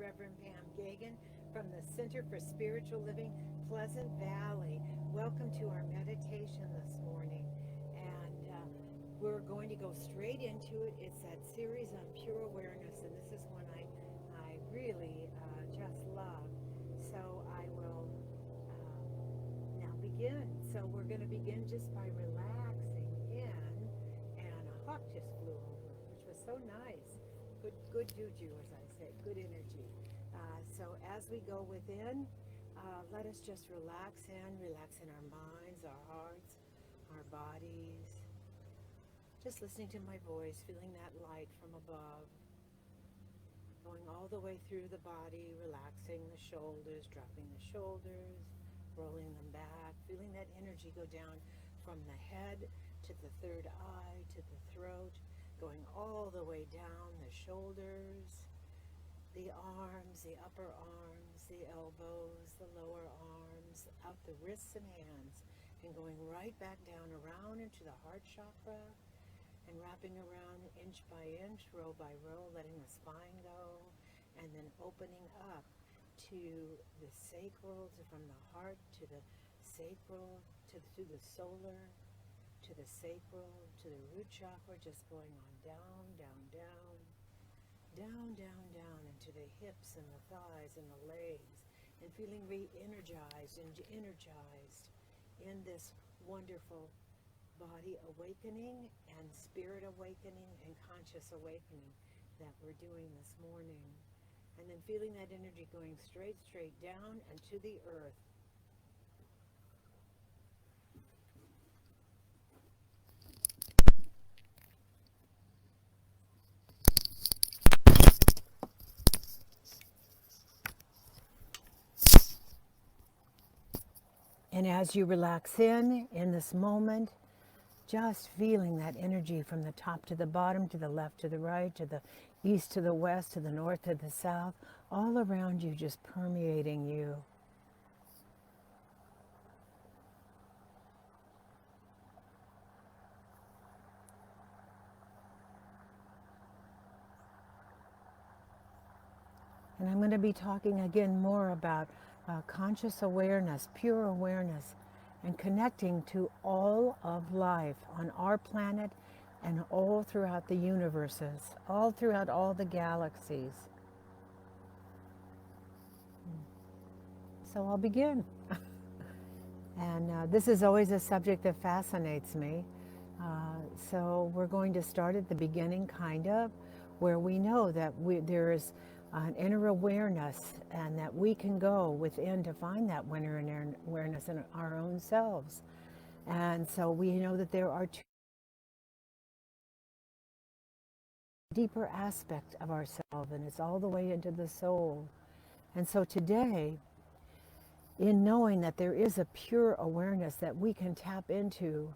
Reverend Pam Geagan from the Center for Spiritual Living, Pleasant Valley. Welcome to our meditation this morning. And we're going to go straight into it. It's that series on pure awareness, and this is one I really just love. So I will now begin. So we're going to begin just by relaxing in, and a hawk just flew over, which was so nice. Good juju, as I say, good energy. So as we go within, let us just relax in our minds, our hearts, our bodies. Just listening to my voice, feeling that light from above, going all the way through the body, relaxing the shoulders, dropping the shoulders, rolling them back, feeling that energy go down from the head to the third eye, to the throat, going all the way down the shoulders, the arms, the upper arms, the elbows, the lower arms, out the wrists and hands, and going right back down around into the heart chakra, and wrapping around inch by inch, row by row, letting the spine go, and then opening up to the sacral, from the heart to the sacral, to the solar, to the sacral, to the root chakra, just going on down, down, down, down, down, down, into the hips and the thighs and the legs, and feeling re-energized and energized in this wonderful body awakening and spirit awakening and conscious awakening that we're doing this morning. And then feeling that energy going straight down and to the earth. And as you relax in this moment, just feeling that energy from the top to the bottom, to the left, to the right, to the east, to the west, to the north, to the south, all around you, just permeating you. And I'm going to be talking again more about conscious awareness, pure awareness, and connecting to all of life on our planet and all throughout the universes, all throughout all the galaxies. So I'll begin. And this is always a subject that fascinates me. So we're going to start at the beginning, kind of, where we know that there is an inner awareness, and that we can go within to find that inner awareness in our own selves. And so we know that there are two deeper aspects of ourselves, and it's all the way into the soul. And so today, in knowing that there is a pure awareness that we can tap into,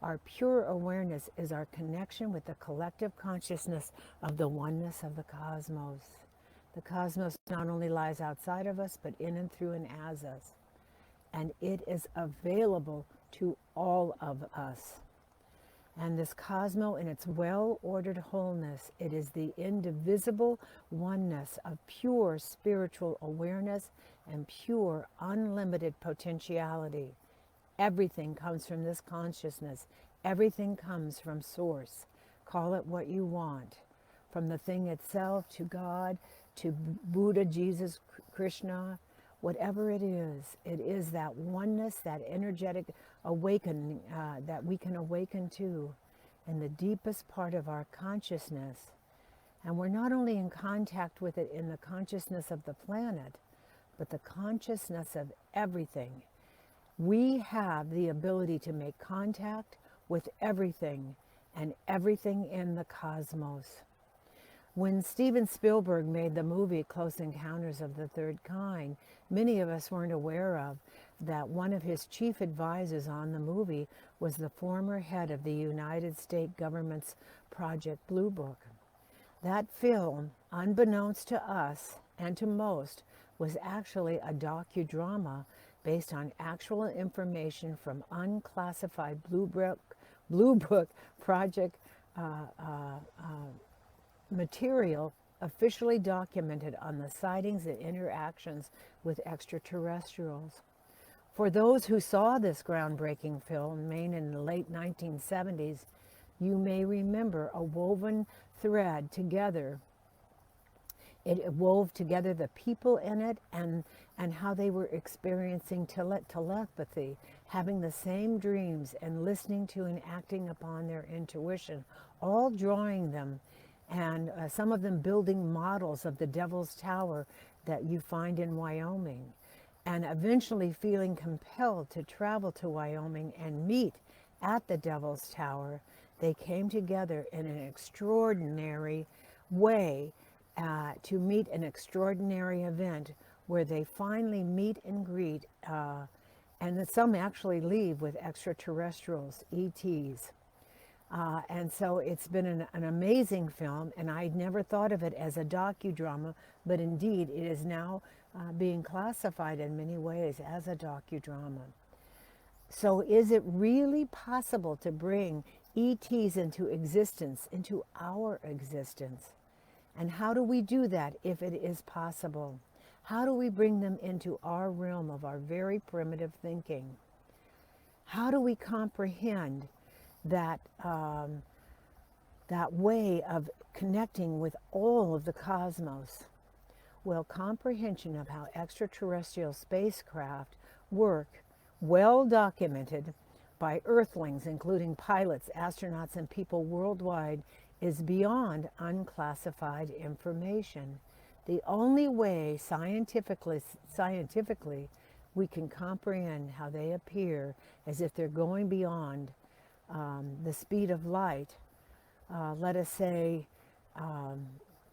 our pure awareness is our connection with the collective consciousness of the oneness of the cosmos. The cosmos not only lies outside of us, but in and through and as us. And it is available to all of us. And this cosmos, in its well-ordered wholeness, it is the indivisible oneness of pure spiritual awareness and pure unlimited potentiality. Everything comes from this consciousness. Everything comes from Source. Call it what you want. From the thing itself, to God, to Buddha, Jesus, Krishna, whatever it is that oneness, that energetic awakening that we can awaken to in the deepest part of our consciousness. And we're not only in contact with it in the consciousness of the planet, but the consciousness of everything. We have the ability to make contact with everything and everything in the cosmos. When Steven Spielberg made the movie Close Encounters of the Third Kind, many of us weren't aware of that one of his chief advisors on the movie was the former head of the United States government's Project Blue Book. That film, unbeknownst to us and to most, was actually a docudrama based on actual information from unclassified Blue Book Project material officially documented on the sightings and interactions with extraterrestrials. For those who saw this groundbreaking film made in the late 1970s, you may remember a woven thread together. It wove together the people in it and how they were experiencing telepathy, having the same dreams and listening to and acting upon their intuition, all drawing them, and some of them building models of the Devil's Tower that you find in Wyoming, and eventually feeling compelled to travel to Wyoming and meet at the Devil's Tower. They came together in an extraordinary way to meet an extraordinary event where they finally meet and greet, and that some actually leave with extraterrestrials, ETs. And so it's been an amazing film, and I'd never thought of it as a docudrama, but indeed it is now being classified in many ways as a docudrama. So is it really possible to bring ETs into existence, into our existence? And how do we do that if it is possible? How do we bring them into our realm of our very primitive thinking? How do we comprehend that, that way of connecting with all of the cosmos? Well, comprehension of how extraterrestrial spacecraft work, well documented by Earthlings, including pilots, astronauts, and people worldwide, is beyond unclassified information. The only way scientifically we can comprehend how they appear as if they're going beyond the speed of light. Let us say,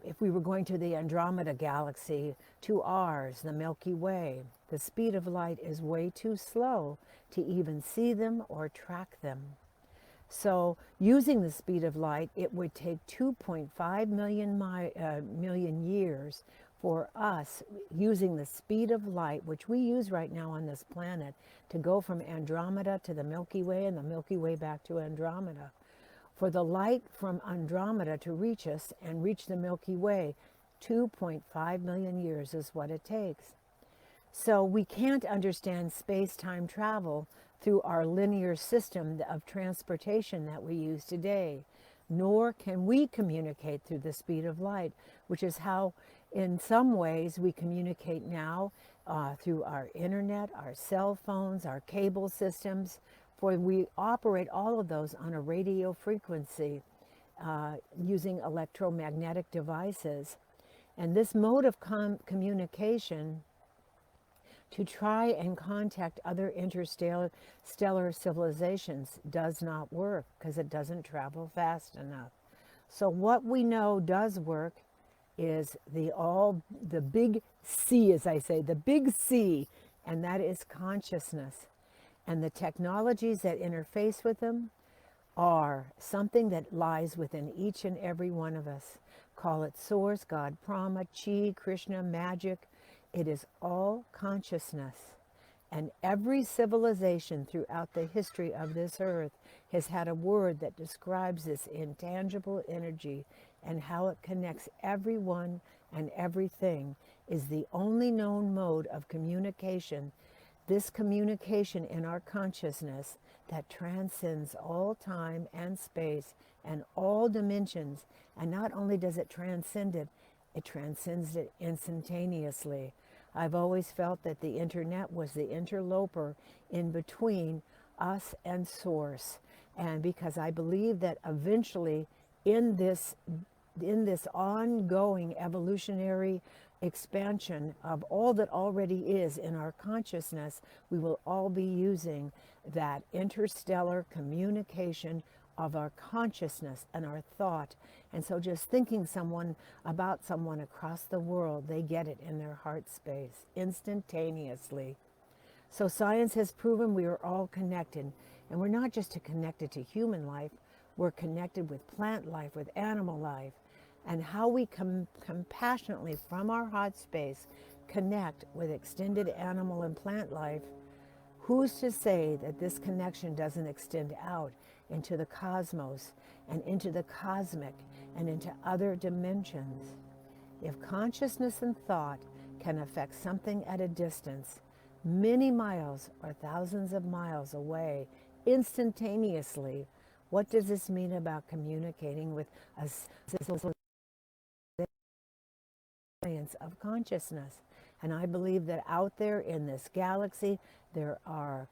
if we were going to the Andromeda galaxy, to ours, the Milky Way, the speed of light is way too slow to even see them or track them. So using the speed of light, it would take 2.5 million years for us, using the speed of light, which we use right now on this planet, to go from Andromeda to the Milky Way and the Milky Way back to Andromeda. For the light from Andromeda to reach us and reach the Milky Way, 2.5 million years is what it takes. So we can't understand space-time travel through our linear system of transportation that we use today, nor can we communicate through the speed of light, which is how in some ways we communicate now through our internet, our cell phones, our cable systems, for we operate all of those on a radio frequency using electromagnetic devices. And this mode of communication to try and contact other interstellar civilizations does not work because it doesn't travel fast enough. So what we know does work is the big C, as I say, the big C, and that is consciousness. And the technologies that interface with them are something that lies within each and every one of us. Call it Source, God, Brahma, Chi, Krishna, magic. It is all consciousness. And every civilization throughout the history of this earth has had a word that describes this intangible energy, and how it connects everyone and everything is the only known mode of communication. This communication in our consciousness that transcends all time and space and all dimensions. And not only does it transcend it, it transcends it instantaneously. I've always felt that the internet was the interloper in between us and Source. And because I believe that eventually in this ongoing evolutionary expansion of all that already is in our consciousness, we will all be using that interstellar communication of our consciousness and our thought. And so just thinking about someone across the world, they get it in their heart space instantaneously. So science has proven we are all connected. And we're not just connected to human life, we're connected with plant life, with animal life. And how we compassionately from our heart space connect with extended animal and plant life, who's to say that this connection doesn't extend out into the cosmos and into the cosmic and into other dimensions? If consciousness and thought can affect something at a distance, many miles or thousands of miles away, instantaneously, what does this mean about communicating with a science of consciousness? And I believe that out there in this galaxy, there are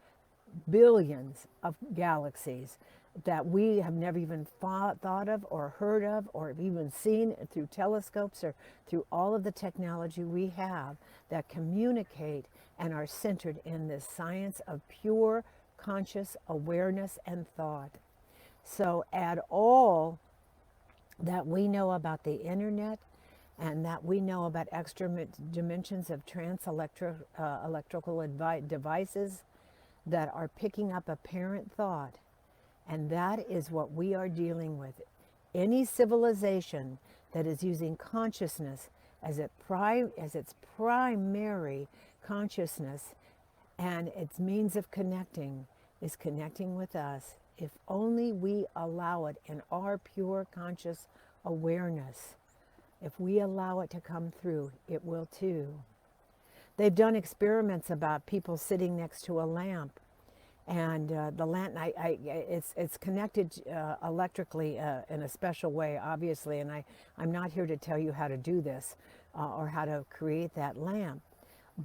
billions of galaxies that we have never even thought of or heard of or even seen through telescopes or through all of the technology we have that communicate and are centered in this science of pure conscious awareness and thought. So add all that we know about the internet and that we know about extra dimensions of electrical devices that are picking up apparent thought. And that is what we are dealing with. Any civilization that is using consciousness as its primary consciousness and its means of connecting is connecting with us. If only we allow it in our pure conscious awareness. If we allow it to come through, it will too. They've done experiments about people sitting next to a lamp, and the lamp, it's connected electrically in a special way, obviously, and I'm not here to tell you how to do this or how to create that lamp.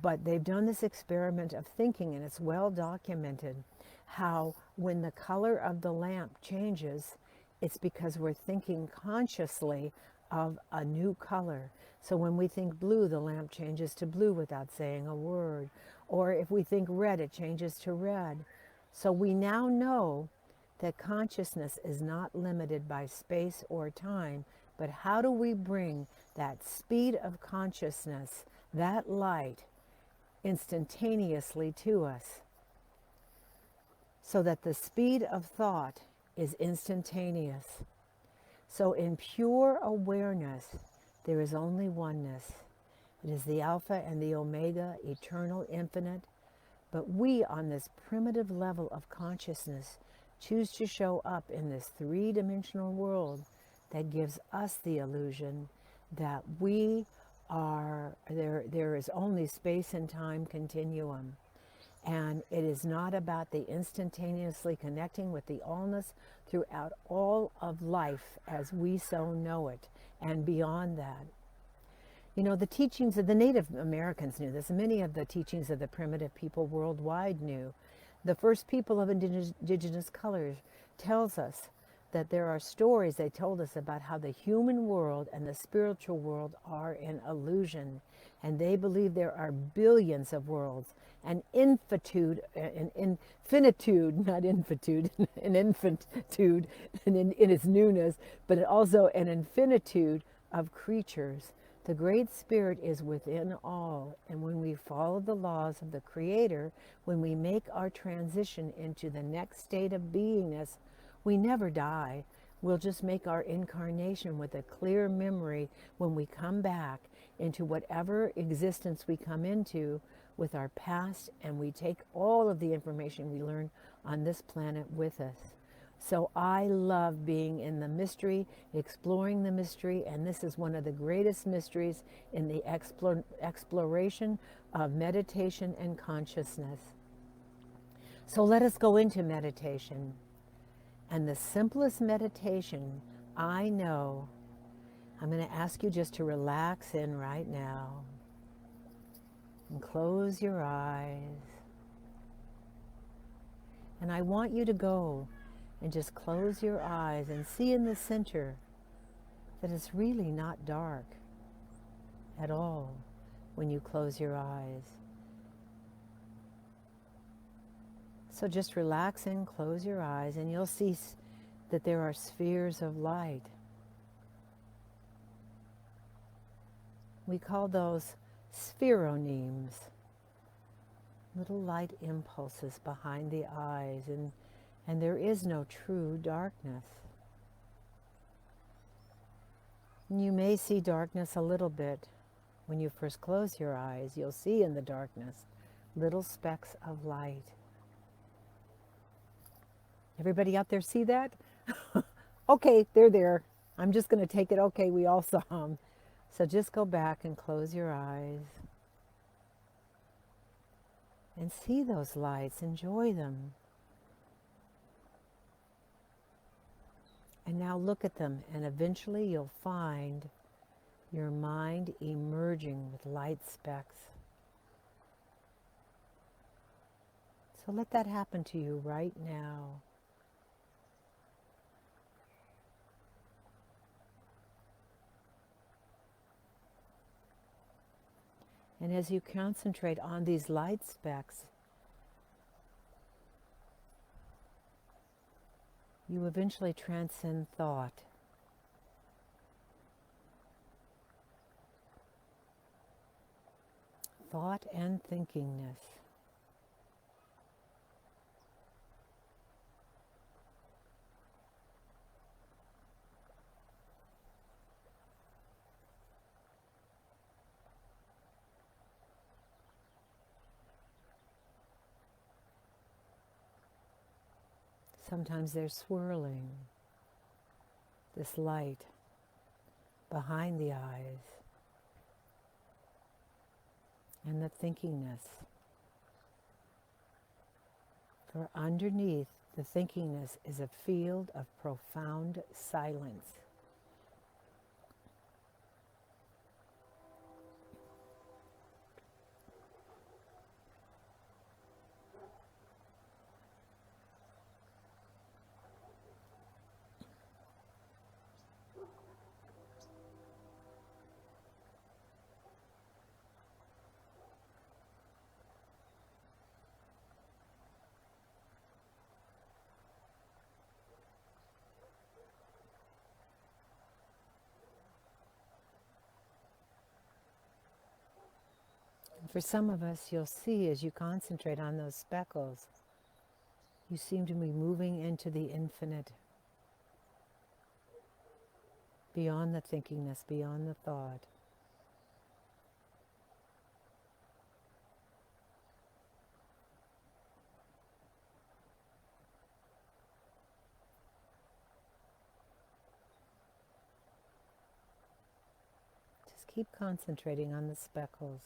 But they've done this experiment of thinking, and it's well documented, how when the color of the lamp changes, it's because we're thinking consciously of a new color. So when we think blue, the lamp changes to blue without saying a word. Or if we think red, it changes to red. So we now know that consciousness is not limited by space or time, but how do we bring that speed of consciousness, that light, instantaneously to us, so that the speed of thought is instantaneous. So in pure awareness, there is only oneness. It is the Alpha and the Omega, eternal, infinite. But we, on this primitive level of consciousness, choose to show up in this three-dimensional world that gives us the illusion that we are, there is only space and time continuum. And it is not about the instantaneously connecting with the allness throughout all of life as we so know it, and beyond that. You know, the teachings of the Native Americans knew this. Many of the teachings of the primitive people worldwide knew. The first people of indigenous colors tells us that there are stories they told us about how the human world and the spiritual world are in illusion. And they believe there are billions of worlds, an infinitude, not infitude, an infantitude in its newness, but also an infinitude of creatures. The Great Spirit is within all, and when we follow the laws of the Creator, when we make our transition into the next state of beingness, we never die. We'll just make our incarnation with a clear memory when we come back into whatever existence we come into with our past, and we take all of the information we learn on this planet with us. So I love being in the mystery, exploring the mystery, and this is one of the greatest mysteries in the exploration of meditation and consciousness. So let us go into meditation. And the simplest meditation I know, I'm going to ask you just to relax in right now and close your eyes. And I want you to go and just close your eyes and see in the center that it's really not dark at all when you close your eyes. So just relax and close your eyes, and you'll see that there are spheres of light. We call those spheronemes, little light impulses behind the eyes, and there is no true darkness. You may see darkness a little bit when you first close your eyes. You'll see in the darkness little specks of light. Everybody out there see that? Okay, they're there. I'm just going to take it, okay, we all saw them. So just go back and close your eyes and see those lights, enjoy them. And now look at them, and eventually you'll find your mind emerging with light specks. So let that happen to you right now. And as you concentrate on these light specks, you eventually transcend thought. Thought and thinkingness. Sometimes they're swirling, this light behind the eyes, and the thinkingness. For underneath the thinkingness is a field of profound silence. For some of us, you'll see as you concentrate on those speckles, you seem to be moving into the infinite, beyond the thinkingness, beyond the thought. Just keep concentrating on the speckles.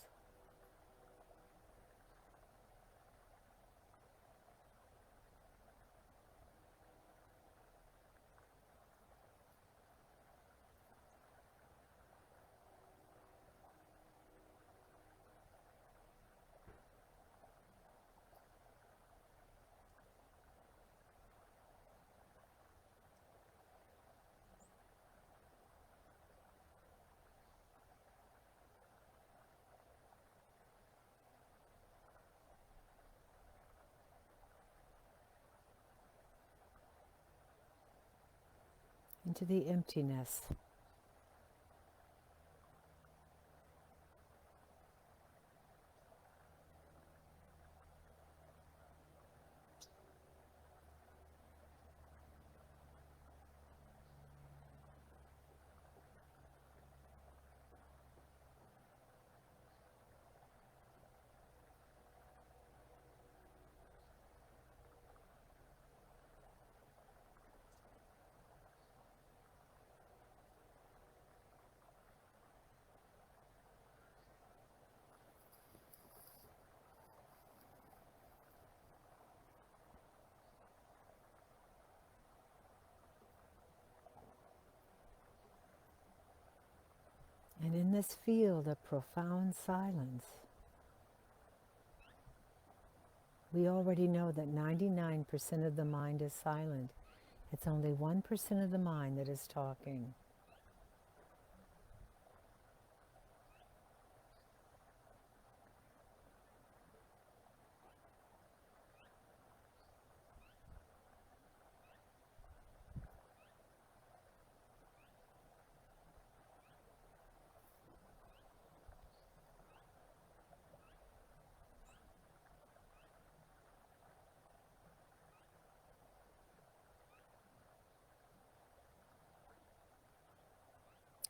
Into the emptiness. And in this field of profound silence, we already know that 99% of the mind is silent. It's only 1% of the mind that is talking.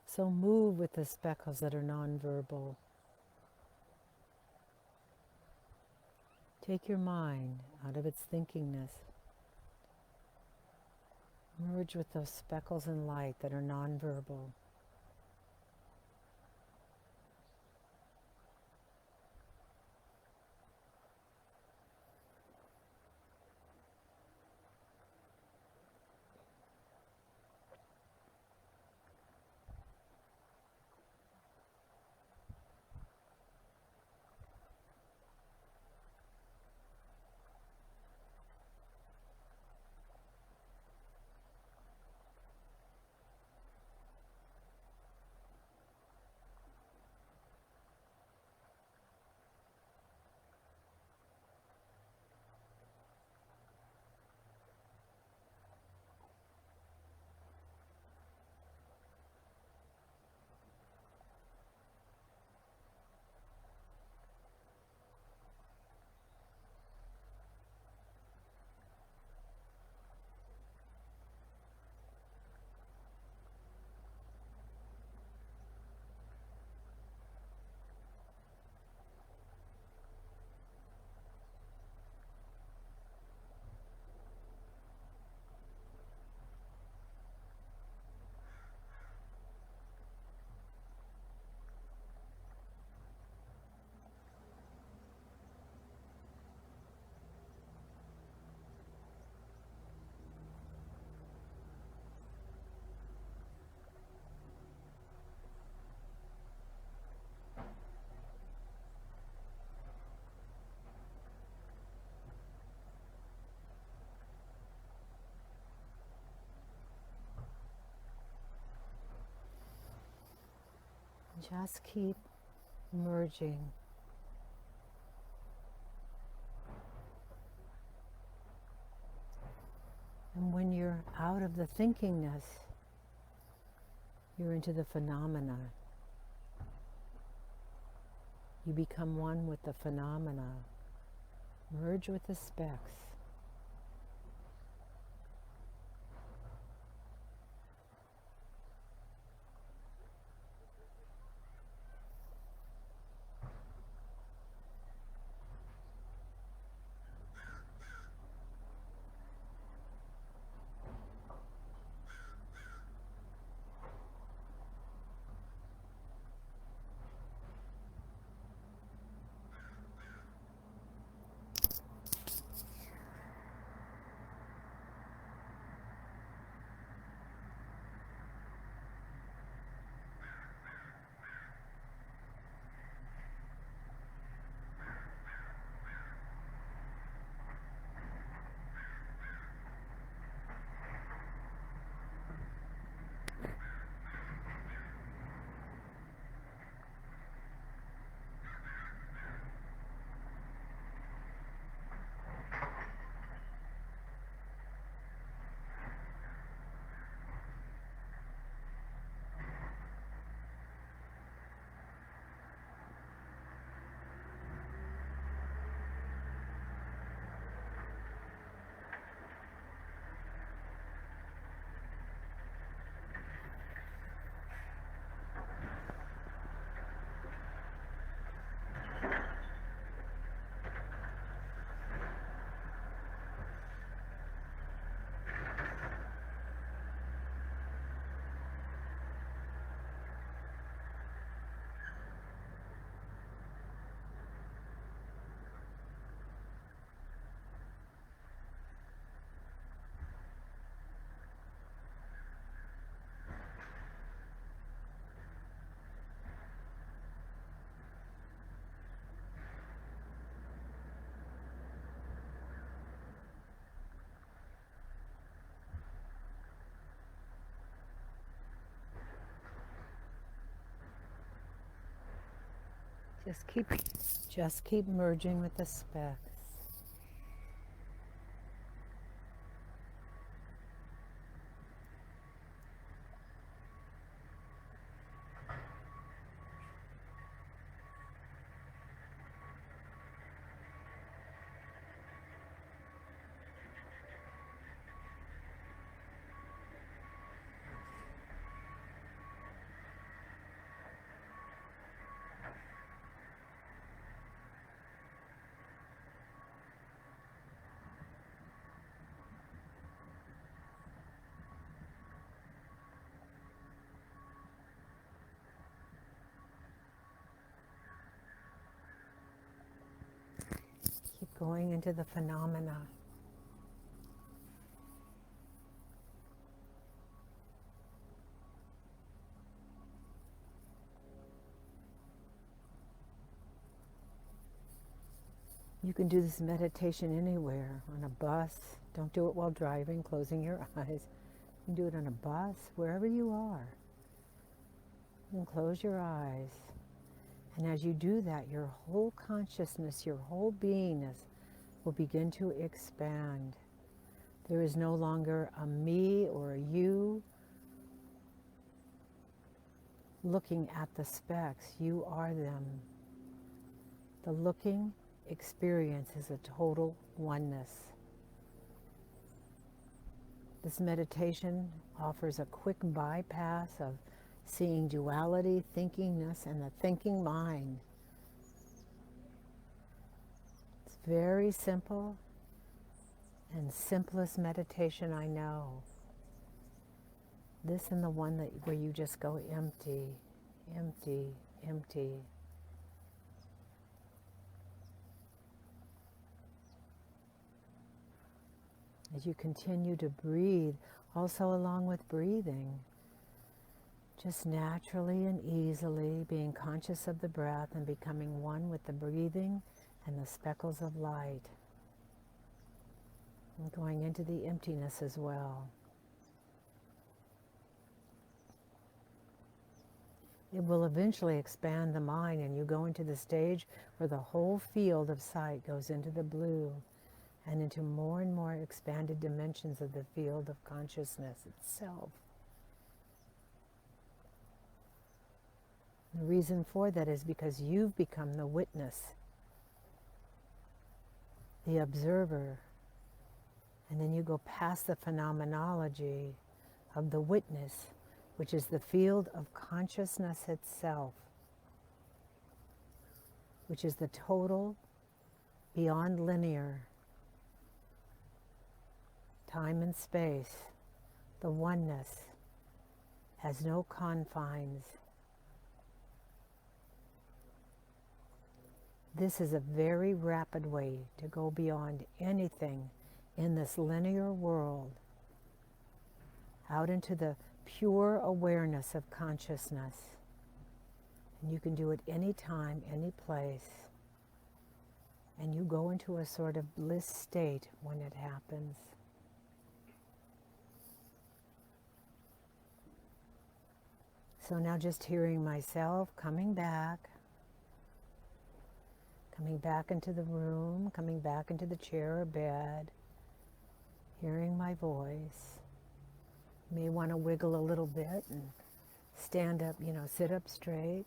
So move with the speckles that are nonverbal. Take your mind out of its thinkingness. Merge with those speckles in light that are nonverbal. Just keep merging. And when you're out of the thinkingness, you're into the phenomena. You become one with the phenomena. Merge with the specks. Just keep merging with the specks. Keep going into the phenomena. You can do this meditation anywhere, on a bus. Don't do it while driving, closing your eyes. You can do it on a bus, wherever you are. You can close your eyes. And as you do that, your whole consciousness, your whole beingness will begin to expand. There is no longer a me or a you looking at the specks. You are them. The looking experience is a total oneness. This meditation offers a quick bypass of seeing duality, thinkingness, and the thinking mind. It's very simple and simplest meditation I know. This and the one where you just go empty, empty, empty. As you continue to breathe, also along with breathing, just naturally and easily being conscious of the breath and becoming one with the breathing and the speckles of light. And going into the emptiness as well. it will eventually expand the mind, and you go into the stage where the whole field of sight goes into the blue and into more and more expanded dimensions of the field of consciousness itself. The reason for that is because you've become the witness, the observer, and then you go past the phenomenology of the witness, which is the field of consciousness itself, which is the total, beyond linear, time and space. The oneness has no confines. This is a very rapid way to go beyond anything in this linear world, out into the pure awareness of consciousness. And you can do it anytime, any place. And you go into a sort of bliss state when it happens. So now just hearing myself coming back into the room, coming back into the chair or bed, hearing my voice. You may want to wiggle a little bit and stand up, sit up straight.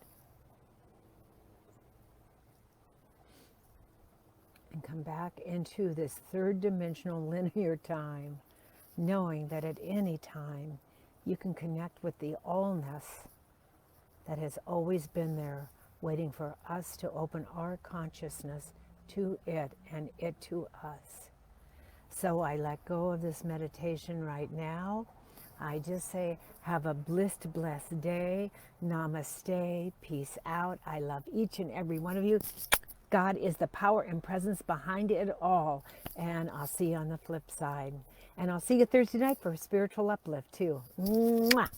And come back into this third dimensional linear time, knowing that at any time you can connect with the allness that has always been there, waiting for us to open our consciousness to it and it to us. So I let go of this meditation right now. I just say, have a blessed day. Namaste. Peace out. I love each and every one of you. God is the power and presence behind it all. And I'll see you on the flip side. And I'll see you Thursday night for spiritual uplift too. Mwah!